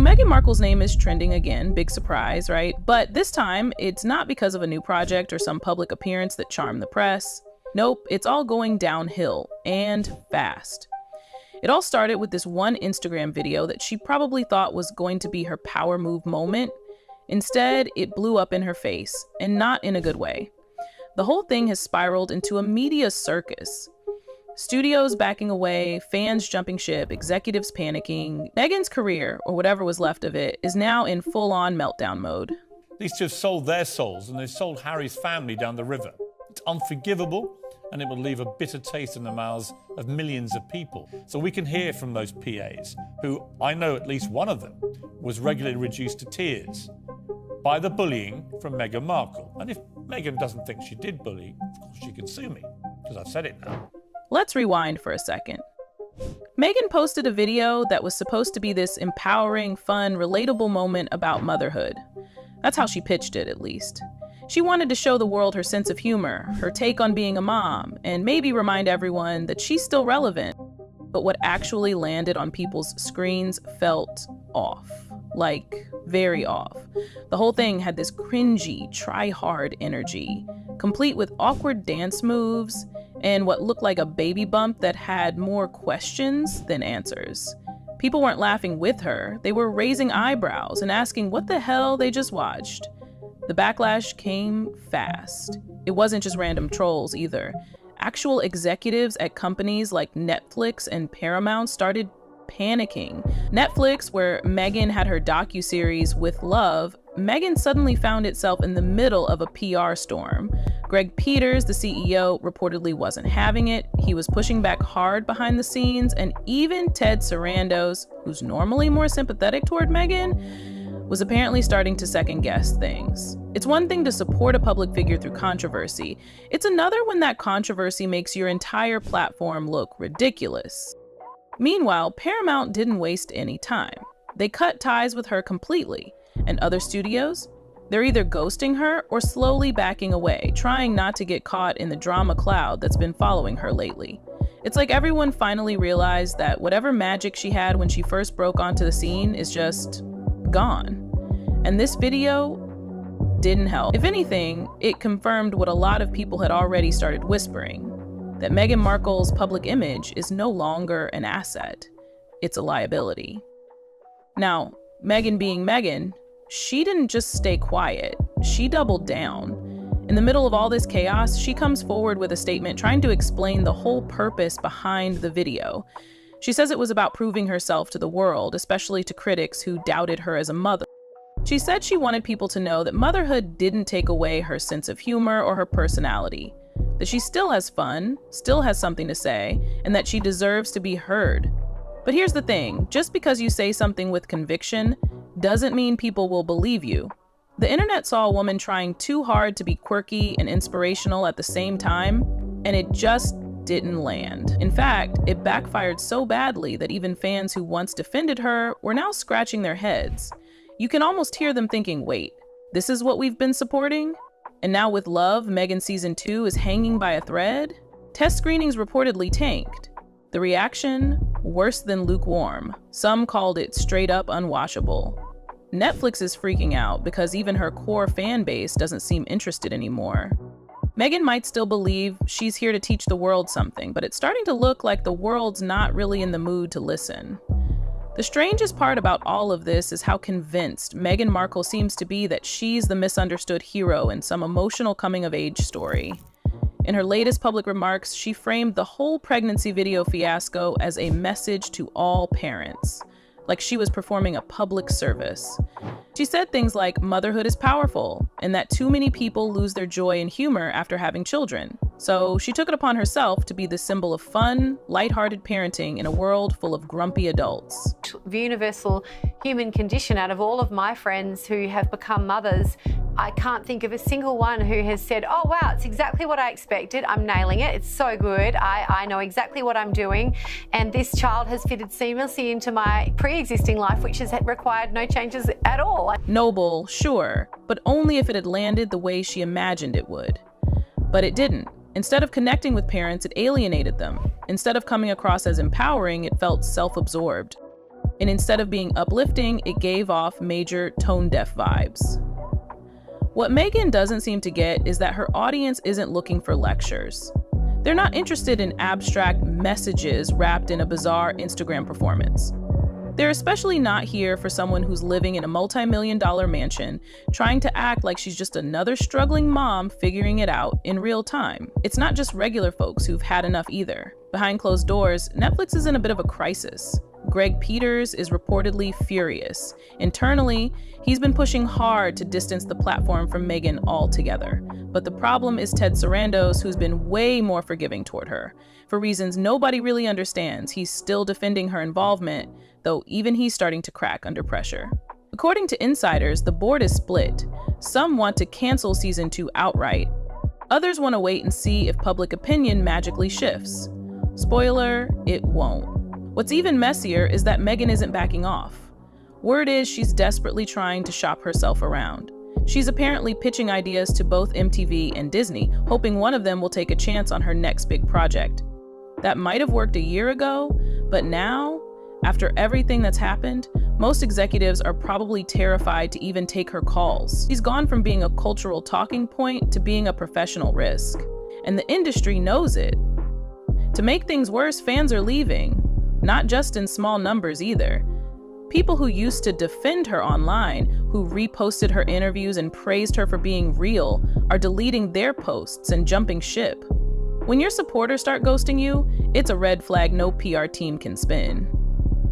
Meghan Markle's name is trending again, big surprise, right? But this time, it's not because of a new project or some public appearance that charmed the press. Nope, it's all going downhill, and fast. It all started with this one Instagram video that she probably thought was going to be her power move moment. Instead, it blew up in her face, and not in a good way. The whole thing has spiraled into a media circus. Studios backing away, fans jumping ship, executives panicking. Meghan's career, or whatever was left of it, is now in full-on meltdown mode. These two have sold their souls, and they've sold Harry's family down the river. It's unforgivable, and it will leave a bitter taste in the mouths of millions of people. So we can hear from those PAs, who I know at least one of them was regularly reduced to tears by the bullying from Meghan Markle. And if Meghan doesn't think she did bully, of course she can sue me, because I've said it now. Let's rewind for a second. Meghan posted a video that was supposed to be this empowering, fun, relatable moment about motherhood. That's how she pitched it, at least. She wanted to show the world her sense of humor, her take on being a mom, and maybe remind everyone that she's still relevant. But what actually landed on people's screens felt off. Like, very off. The whole thing had this cringy, try-hard energy, complete with awkward dance moves and what looked like a baby bump that had more questions than answers. People weren't laughing with her. They were raising eyebrows and asking what the hell they just watched. The backlash came fast. It wasn't just random trolls either. Actual executives at companies like Netflix and Paramount started panicking. Netflix, where Meghan had her docuseries With Love, Meghan suddenly found itself in the middle of a PR storm. Greg Peters, the CEO, reportedly wasn't having it. He was pushing back hard behind the scenes, and even Ted Sarandos, who's normally more sympathetic toward Meghan, was apparently starting to second-guess things. It's one thing to support a public figure through controversy. It's another when that controversy makes your entire platform look ridiculous. Meanwhile, Paramount didn't waste any time. They cut ties with her completely. And other studios? They're either ghosting her or slowly backing away, trying not to get caught in the drama cloud that's been following her lately. It's like everyone finally realized that whatever magic she had when she first broke onto the scene is just gone. And this video didn't help. If anything, it confirmed what a lot of people had already started whispering, that Meghan Markle's public image is no longer an asset, it's a liability. Now, Meghan being Meghan, she didn't just stay quiet, she doubled down. In the middle of all this chaos, she comes forward with a statement trying to explain the whole purpose behind the video. She says it was about proving herself to the world, especially to critics who doubted her as a mother. She said she wanted people to know that motherhood didn't take away her sense of humor or her personality, that she still has fun, still has something to say, and that she deserves to be heard. But here's the thing, just because you say something with conviction doesn't mean people will believe you. The internet saw a woman trying too hard to be quirky and inspirational at the same time, and it just didn't land. In fact, it backfired so badly that even fans who once defended her were now scratching their heads. You can almost hear them thinking, wait, this is what we've been supporting? And now with Love, Meghan Season 2 is hanging by a thread? Test screenings reportedly tanked. The reaction? Worse than lukewarm. Some called it straight up unwatchable. Netflix is freaking out because even her core fan base doesn't seem interested anymore. Meghan might still believe she's here to teach the world something, but it's starting to look like the world's not really in the mood to listen. The strangest part about all of this is how convinced Meghan Markle seems to be that she's the misunderstood hero in some emotional coming-of-age story. In her latest public remarks, she framed the whole pregnancy video fiasco as a message to all parents, like she was performing a public service. She said things like motherhood is powerful and that too many people lose their joy and humor after having children. So she took it upon herself to be the symbol of fun, lighthearted parenting in a world full of grumpy adults. The universal human condition, out of all of my friends who have become mothers, I can't think of a single one who has said, oh wow, it's exactly what I expected. I'm nailing it. It's so good. I know exactly what I'm doing. And this child has fitted seamlessly into my pre-existing life, which has required no changes at all. Noble, sure, but only if it had landed the way she imagined it would. But it didn't. Instead of connecting with parents, it alienated them. Instead of coming across as empowering, it felt self-absorbed. and instead of being uplifting, it gave off major tone-deaf vibes. What Meghan doesn't seem to get is that her audience isn't looking for lectures. They're not interested in abstract messages wrapped in a bizarre Instagram performance. They're especially not here for someone who's living in a multi-million-dollar mansion, trying to act like she's just another struggling mom figuring it out in real time. It's not just regular folks who've had enough either. Behind closed doors, Netflix is in a bit of a crisis. Greg Peters is reportedly furious. Internally, he's been pushing hard to distance the platform from Meghan altogether. But the problem is Ted Sarandos, who's been way more forgiving toward her. For reasons nobody really understands, he's still defending her involvement, though even he's starting to crack under pressure. According to insiders, the board is split. Some want to cancel season 2 outright. Others want to wait and see if public opinion magically shifts. Spoiler, it won't. What's even messier is that Meghan isn't backing off. Word is she's desperately trying to shop herself around. She's apparently pitching ideas to both MTV and Disney, hoping one of them will take a chance on her next big project. That might have worked a year ago, but now, after everything that's happened, most executives are probably terrified to even take her calls. She's gone from being a cultural talking point to being a professional risk. And the industry knows it. To make things worse, fans are leaving. Not just in small numbers either. People who used to defend her online, who reposted her interviews and praised her for being real, are deleting their posts and jumping ship. When your supporters start ghosting you, it's a red flag no PR team can spin.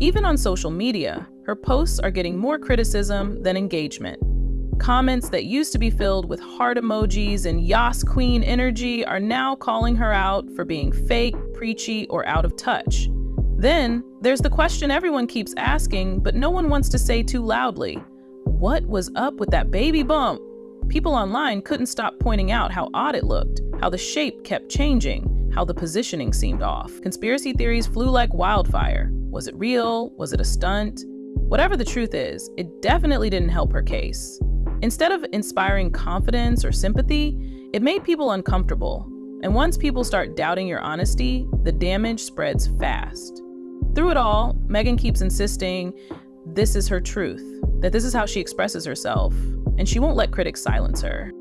Even on social media, her posts are getting more criticism than engagement. Comments that used to be filled with heart emojis and Yas Queen energy are now calling her out for being fake, preachy, or out of touch. Then, there's the question everyone keeps asking, but no one wants to say too loudly. What was up with that baby bump? People online couldn't stop pointing out how odd it looked, how the shape kept changing, how the positioning seemed off. Conspiracy theories flew like wildfire. Was it real? Was it a stunt? Whatever the truth is, it definitely didn't help her case. Instead of inspiring confidence or sympathy, it made people uncomfortable. And once people start doubting your honesty, the damage spreads fast. Through it all, Meghan keeps insisting this is her truth, that this is how she expresses herself, and she won't let critics silence her.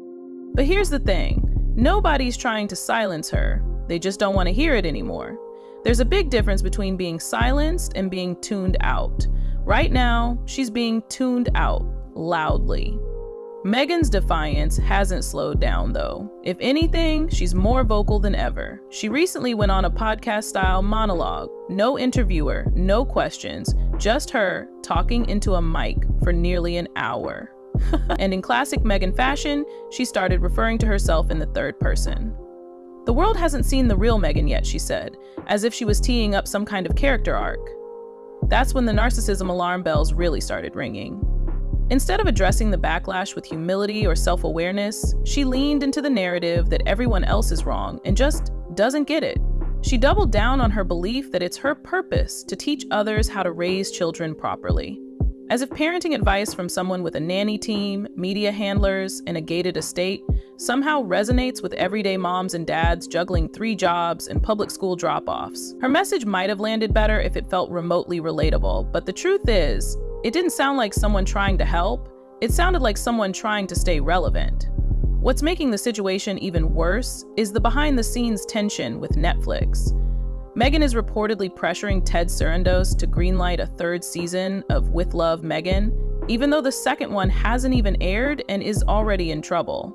But here's the thing, nobody's trying to silence her, they just don't want to hear it anymore. There's a big difference between being silenced and being tuned out. Right now, she's being tuned out, loudly. Meghan's defiance hasn't slowed down, though. If anything, she's more vocal than ever. She recently went on a podcast-style monologue. No interviewer, no questions, just her talking into a mic for nearly an hour. And in classic Meghan fashion, she started referring to herself in the third person. The world hasn't seen the real Meghan yet, she said, as if she was teeing up some kind of character arc. That's when the narcissism alarm bells really started ringing. Instead of addressing the backlash with humility or self-awareness, she leaned into the narrative that everyone else is wrong and just doesn't get it. She doubled down on her belief that it's her purpose to teach others how to raise children properly. As if parenting advice from someone with a nanny team, media handlers, and a gated estate somehow resonates with everyday moms and dads juggling 3 jobs and public school drop-offs. Her message might have landed better if it felt remotely relatable, but the truth is, it didn't sound like someone trying to help. It sounded like someone trying to stay relevant. What's making the situation even worse is the behind-the-scenes tension with Netflix. Meghan is reportedly pressuring Ted Sarandos to greenlight a 3rd season of With Love, Meghan, even though the 2nd one hasn't even aired and is already in trouble.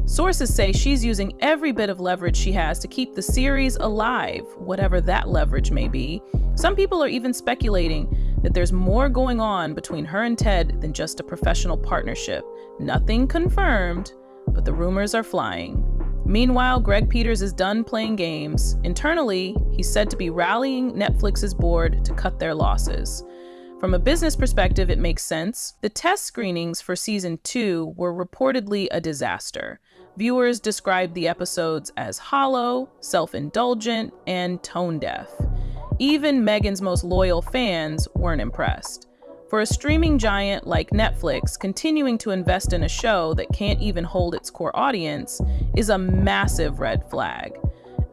Sources say she's using every bit of leverage she has to keep the series alive, whatever that leverage may be. Some people are even speculating that there's more going on between her and Ted than just a professional partnership. Nothing confirmed, but the rumors are flying. Meanwhile, Greg Peters is done playing games. Internally, he's said to be rallying Netflix's board to cut their losses. From a business perspective, it makes sense. The test screenings for season 2 were reportedly a disaster. Viewers described the episodes as hollow, self-indulgent, and tone-deaf. Even Meghan's most loyal fans weren't impressed. For a streaming giant like Netflix, continuing to invest in a show that can't even hold its core audience is a massive red flag.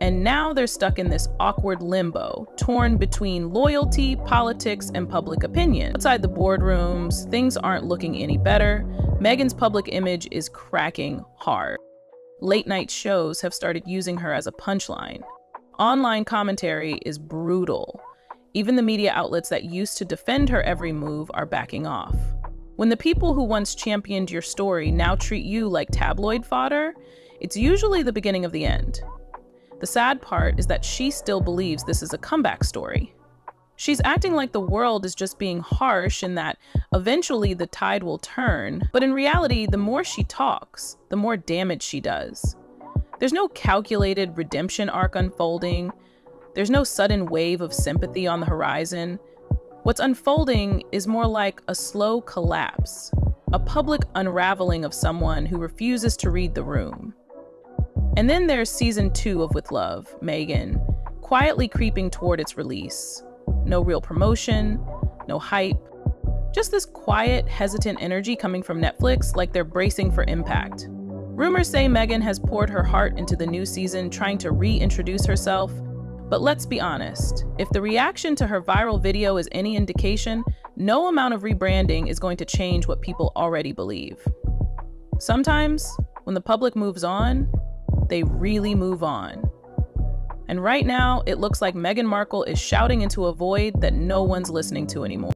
And now they're stuck in this awkward limbo, torn between loyalty, politics, and public opinion. Outside the boardrooms, things aren't looking any better. Meghan's public image is cracking hard. Late-night shows have started using her as a punchline. Online commentary is brutal. Even the media outlets that used to defend her every move are backing off. When the people who once championed your story now treat you like tabloid fodder, it's usually the beginning of the end. The sad part is that she still believes this is a comeback story. She's acting like the world is just being harsh and that eventually the tide will turn, but in reality, the more she talks, the more damage she does. There's no calculated redemption arc unfolding. There's no sudden wave of sympathy on the horizon. What's unfolding is more like a slow collapse, a public unraveling of someone who refuses to read the room. And then there's season 2 of With Love, Meghan, quietly creeping toward its release. No real promotion, no hype, just this quiet, hesitant energy coming from Netflix like they're bracing for impact. Rumors say Meghan has poured her heart into the new season, trying to reintroduce herself. But let's be honest, if the reaction to her viral video is any indication, no amount of rebranding is going to change what people already believe. Sometimes, when the public moves on, they really move on. And right now, it looks like Meghan Markle is shouting into a void that no one's listening to anymore.